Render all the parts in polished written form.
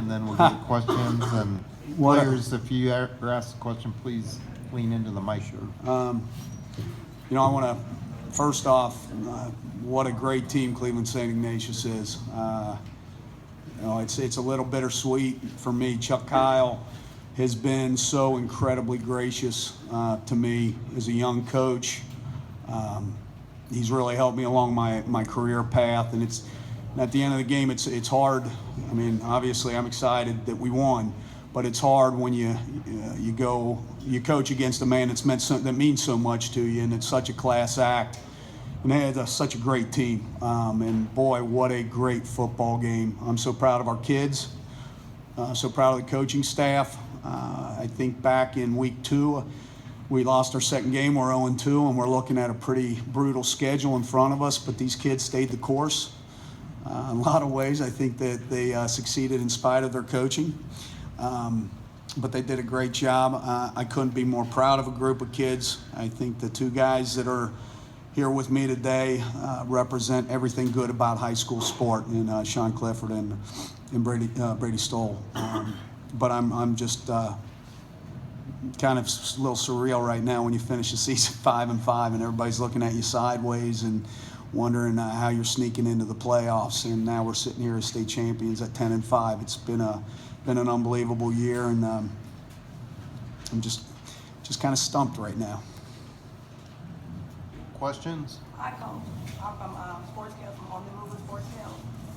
and then we'll get questions. And players, if you ever ask a question, please lean into the mic. I want to, first off, what a great team Cleveland St. Ignatius is. It's a little bittersweet for me. Chuck Kyle has been so incredibly gracious to me as a young coach. He's really helped me along my career path, and at the end of the game, it's hard. I mean, obviously, I'm excited that we won, but it's hard when you coach against a man that means so much to you, and it's such a class act. And they had such a great team, and boy, what a great football game. I'm so proud of our kids, so proud of the coaching staff. I think back in week 2, we lost our second game. We're 0-2, and we're looking at a pretty brutal schedule in front of us, but these kids stayed the course. In a lot of ways, I think that they succeeded in spite of their coaching, but they did a great job. I couldn't be more proud of a group of kids. I think the two guys that are here with me today represent everything good about high school sport, in Sean Clifford and Brady Stoll. But I'm just kind of a little surreal right now when you finish the season 5-5 and everybody's looking at you sideways and wondering how you're sneaking into the playoffs. And now we're sitting here as state champions at 10-5. It's been an unbelievable year, and I'm just kind of stumped right now. Questions? I'm from Sportscale, from On the Move with Sportscale.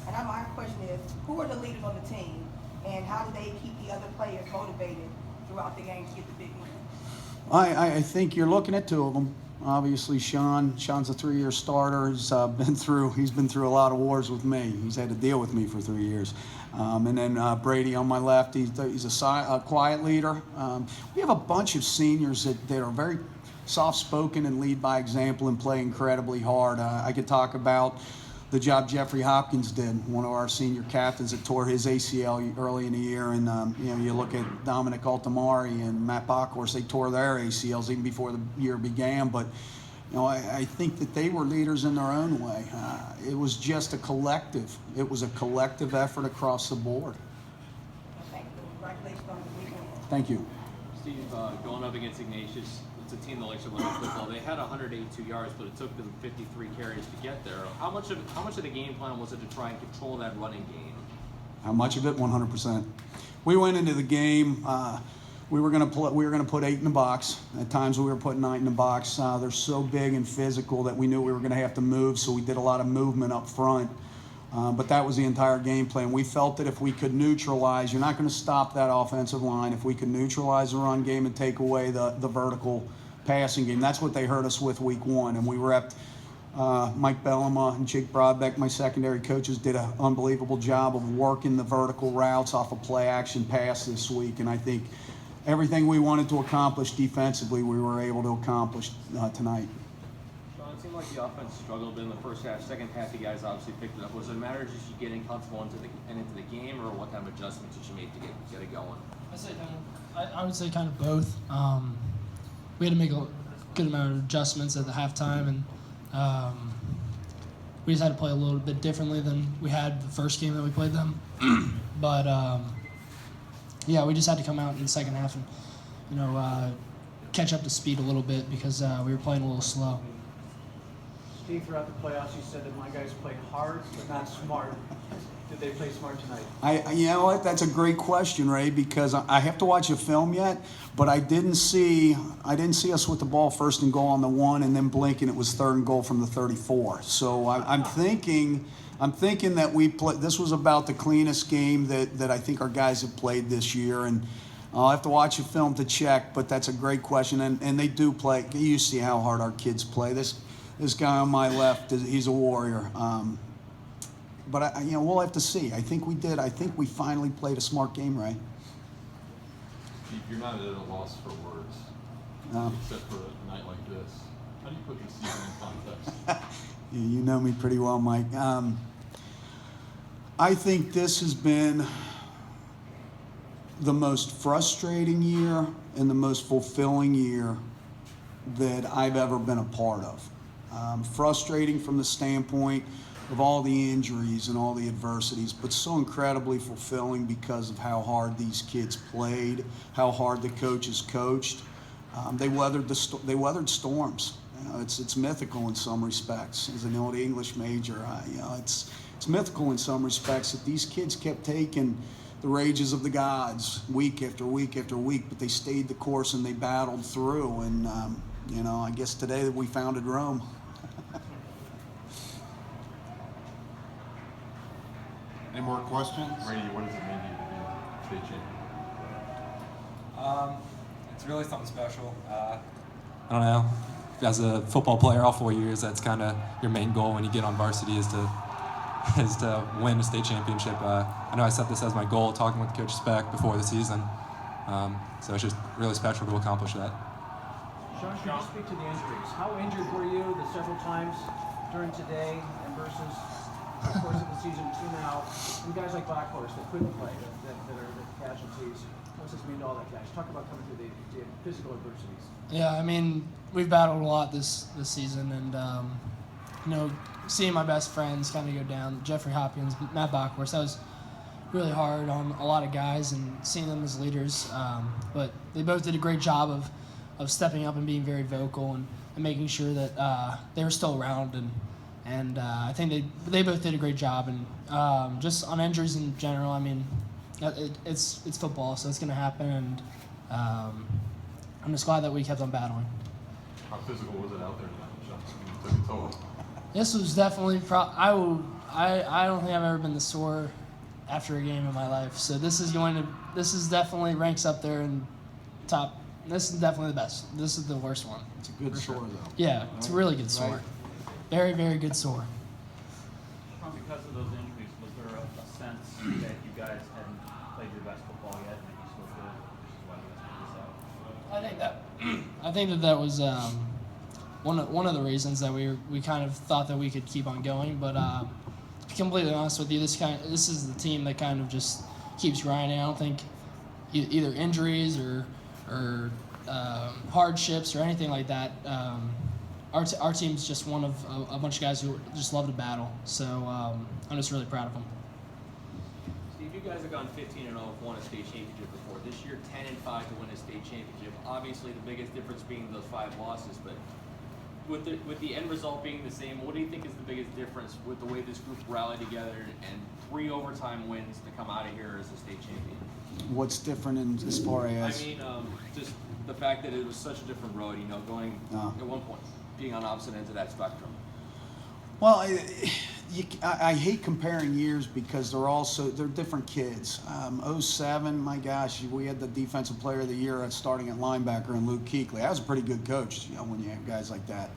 And my question is, who are the leaders on the team, and how do they keep the other players motivated throughout the game to get the big win? I think you're looking at two of them. Obviously, Sean's a 3-year starter. He's been through a lot of wars with me. He's had to deal with me for 3 years. And then Brady on my left, he's a quiet leader. We have a bunch of seniors that are very soft-spoken and lead by example and play incredibly hard. I could talk about the job Jeffrey Hopkins did, one of our senior captains that tore his ACL early in the year. And you look at Dominic Altamari and Matt Bockhorst, they tore their ACLs even before the year began. But I think that they were leaders in their own way. It was just a collective. It was a collective effort across the board. Thank you. Congratulations on the weekend. Thank you. Steve, going up against Ignatius, it's a team that likes to run the football. They had 182 yards, but it took them 53 carries to get there. How much of the game plan was it to try and control that running game? How much of it? 100%. We went into the game. We were going to put 8 in the box. At times we were putting 9 in the box. They're so big and physical that we knew we were going to have to move, so we did a lot of movement up front. But that was the entire game plan. We felt that if we could neutralize, you're not going to stop that offensive line. If we could neutralize the run game and take away the vertical passing game, that's what they hurt us with week 1. And we repped Mike Bellama and Jake Broadbeck, my secondary coaches, did an unbelievable job of working the vertical routes off of play action pass this week. And I think everything we wanted to accomplish defensively, we were able to accomplish tonight. It seemed like the offense struggled a bit in the first half. Second half, you guys obviously picked it up. Was it a matter of just you getting comfortable into the game, or what kind of adjustments did you make to get it going? I would say kind of both. We had to make a good amount of adjustments at the halftime, and we just had to play a little bit differently than we had the first game that we played them. But yeah, we just had to come out in the second half and catch up to speed a little bit because we were playing a little slow. Steve, throughout the playoffs, you said that my guys played hard but not smart. Did they play smart tonight? You know what? That's a great question, Ray, because I have to watch the film yet, but I didn't see us with the ball first and goal on the 1 and then blink and it was 3rd and goal from the 34. So I'm thinking that this was about the cleanest game that I think our guys have played this year, and I'll have to watch the film to check, but that's a great question, and they do play. You see how hard our kids play. This guy on my left, he's a warrior. But we'll have to see. I think we did. I think we finally played a smart game, Ray. You're not at a loss for words, except for a night like this. How do you put your season in context? You know me pretty well, Mike. I think this has been the most frustrating year and the most fulfilling year that I've ever been a part of. Frustrating from the standpoint of all the injuries and all the adversities, but so incredibly fulfilling because of how hard these kids played, how hard the coaches coached. They weathered storms. You know, it's mythical in some respects. As an old English major, it's mythical in some respects that these kids kept taking the rages of the gods week after week after week, but they stayed the course and they battled through. And you know, I guess today that we founded Rome. Any more questions? Randy, what does it mean to you to be state champion? It's really something special. I don't know. As a football player, all 4 years, that's kind of your main goal when you get on varsity is to win a state championship. I know I set this as my goal, talking with Coach Specht before the season. So it's just really special to accomplish that. Sean, could you speak to the injuries? How injured were you the several times during today and versus the course of the season to now? And guys like Blackhorse that couldn't play, that are the casualties. What's this mean to all that guys? Talk about coming through the physical adversities. Yeah, I mean, we've battled a lot this season, and you know, seeing my best friends kind of go down, Jeffrey Hopkins, Matt Bockhorst, that was really hard on a lot of guys, and seeing them as leaders. But they both did a great job of stepping up and being very vocal and making sure that they were still around, and I think they both did a great job. And just on injuries in general, I mean, it's football, so it's going to happen, and I'm just glad that we kept on battling. How physical was it out there tonight, Sean? You took a toll. This was definitely I don't think I've ever been this sore after a game in my life. So this is definitely ranks up there in top. This is definitely the best. This is the worst one. It's a good sore, though. Yeah, it's a really good sore. Right. Very, very good sore. Because of those injuries, was there a sense that you guys hadn't played your best football yet and you still feel which is why you guys put this out? I think that was one of the reasons that we kind of thought that we could keep on going. But to be completely honest with you, this is the team that kind of just keeps grinding. I don't think either injuries or hardships or anything like that. Our team's just one of a bunch of guys who just love to battle. So I'm just really proud of them. Steve, you guys have gone 15-0, won a state championship before. This year, 10-5 to win a state championship. Obviously, the biggest difference being those 5 losses. But with the end result being the same, what do you think is the biggest difference with the way this group rallied together and 3 overtime wins to come out of here as a state champion? What's different as far as? I mean, just the fact that it was such a different road. You know, going at one point being on opposite ends of that spectrum. Well, I hate comparing years because they're different kids. 07, my gosh, we had the defensive player of the year starting at linebacker in Luke Kuechly. That was a pretty good coach, you know, when you have guys like that.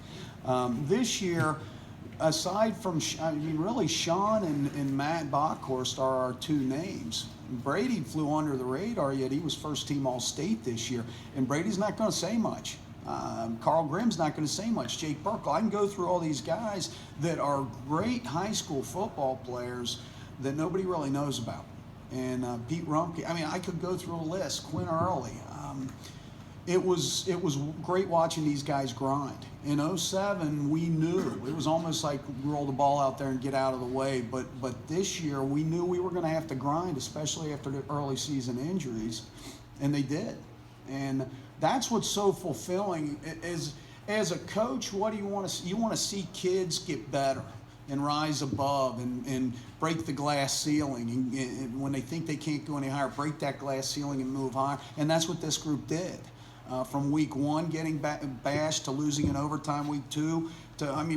This year, aside from, really Sean and Matt Bockhorst are our 2 names. Brady flew under the radar, yet he was first team All-State this year, and Brady's not going to say much. Carl Grimm's not going to say much. Jake Burkle. I can go through all these guys that are great high school football players that nobody really knows about. And Pete Rumpke. I mean, I could go through a list. Quinn Early. It was great watching these guys grind. In 07, we knew it was almost like roll the ball out there and get out of the way. But this year, we knew we were going to have to grind, especially after the early season injuries, and they did. And that's what's so fulfilling. As a coach, what do you want to see? You want to see kids get better and rise above and break the glass ceiling. And when they think they can't go any higher, break that glass ceiling and move higher. And that's what this group did. From week 1, getting bashed, to losing in overtime week 2.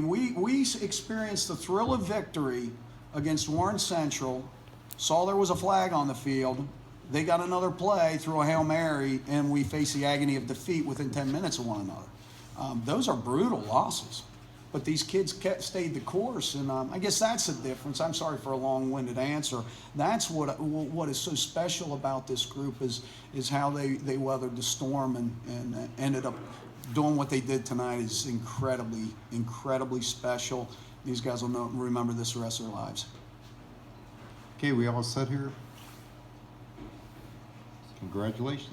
We experienced the thrill of victory against Warren Central, saw there was a flag on the field. They got another play, threw a Hail Mary, and we faced the agony of defeat within 10 minutes of one another. Those are brutal losses. But these kids stayed the course, and I guess that's the difference. I'm sorry for a long-winded answer. That's what is so special about this group is how they weathered the storm and ended up doing what they did tonight is incredibly, incredibly special. These guys will remember this the rest of their lives. Okay, we all set here? Congratulations.